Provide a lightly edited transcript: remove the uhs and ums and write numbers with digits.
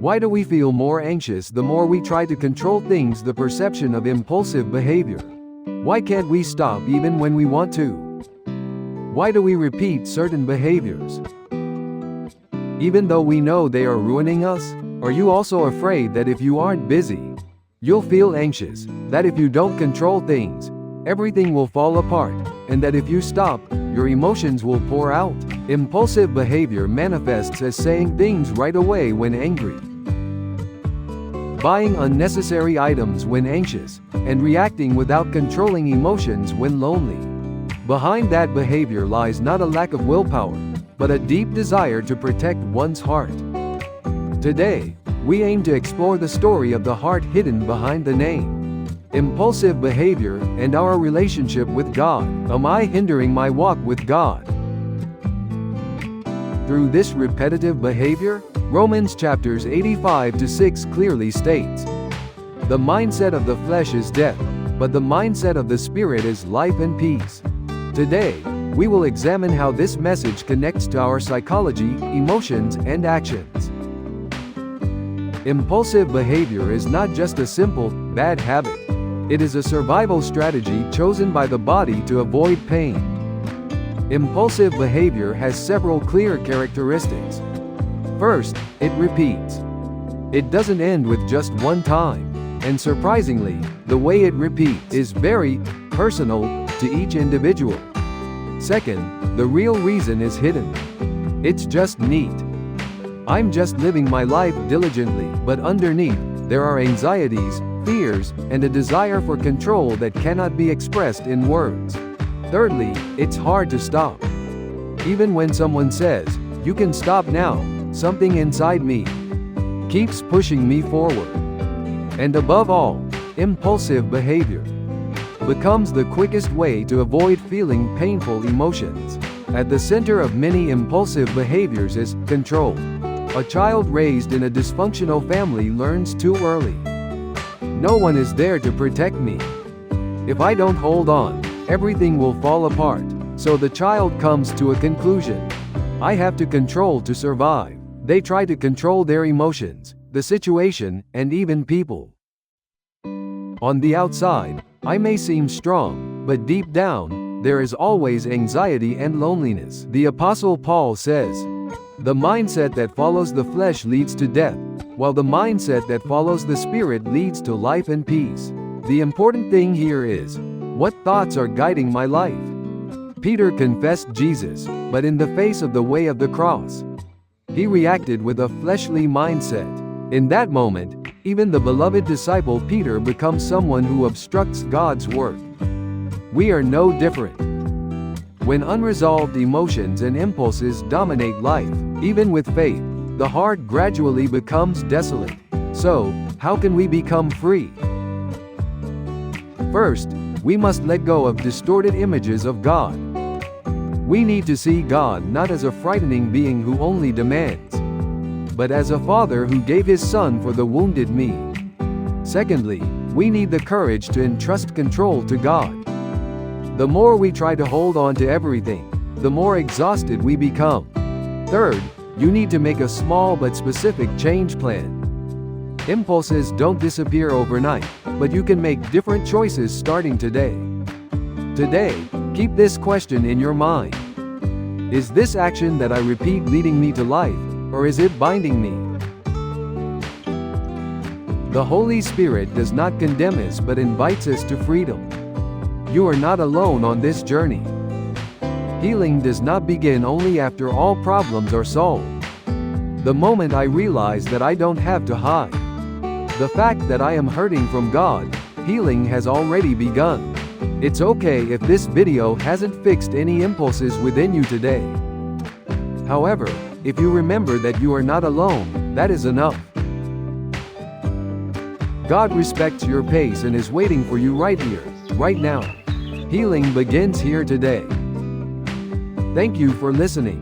Why do we feel more anxious the more we try to control things? The perception of impulsive behavior. Why can't we stop even when we want to? Why do we repeat certain behaviors, even though we know they are ruining us? Are you also afraid that if you aren't busy, you'll feel anxious, that if you don't control things, everything will fall apart, and that if you stop, your emotions will pour out? Impulsive behavior manifests as saying things right away when angry, buying unnecessary items when anxious, and reacting without controlling emotions when lonely. Behind that behavior lies not a lack of willpower, but a deep desire to protect one's heart. Today, we aim to explore the story of the heart hidden behind the name impulsive behavior and our relationship with God. Am I hindering my walk with God through this repetitive behavior? Romans chapters 85-6 clearly states, "The mindset of the flesh is death, but the mindset of the Spirit is life and peace." Today, we will examine how this message connects to our psychology, emotions, and actions. Impulsive behavior is not just a simple, bad habit. It is a survival strategy chosen by the body to avoid pain. Impulsive behavior has several clear characteristics. First, it repeats. It doesn't end with just one time, and surprisingly, the way it repeats is very personal to each individual. Second, the real reason is hidden. It's just neat. I'm just living my life diligently, but underneath, there are anxieties, fears, and a desire for control that cannot be expressed in words. Thirdly, it's hard to stop. Even when someone says, "You can stop now," something inside me keeps pushing me forward. And above all, impulsive behavior becomes the quickest way to avoid feeling painful emotions. At the center of many impulsive behaviors is control. A child raised in a dysfunctional family learns too early, "No one is there to protect me. If I don't hold on, everything will fall apart." So the child comes to a conclusion: I have to control to survive. They try to control their emotions, the situation, and even people. On the outside, I may seem strong, but deep down, there is always anxiety and loneliness. The Apostle Paul says, "The mindset that follows the flesh leads to death, while the mindset that follows the Spirit leads to life and peace." The important thing here is, what thoughts are guiding my life? Peter confessed Jesus, but in the face of the way of the cross, he reacted with a fleshly mindset. In that moment, even the beloved disciple Peter becomes someone who obstructs God's work. We are no different. When unresolved emotions and impulses dominate life, even with faith, the heart gradually becomes desolate. So, how can we become free? First, we must let go of distorted images of God. We need to see God not as a frightening being who only demands, but as a father who gave his son for the wounded me. Secondly, we need the courage to entrust control to God. The more we try to hold on to everything, the more exhausted we become. Third, you need to make a small but specific change plan. Impulses don't disappear overnight, but you can make different choices starting today. Today, keep this question in your mind. Is this action that I repeat leading me to life, or is it binding me? The Holy Spirit does not condemn us but invites us to freedom. You are not alone on this journey. Healing does not begin only after all problems are solved. The moment I realize that I don't have to hide the fact that I am hurting from God, healing has already begun. It's okay if this video hasn't fixed any impulses within you today. However, if you remember that you are not alone, that is enough. God respects your pace and is waiting for you right here, right now. Healing begins here today. Thank you for listening.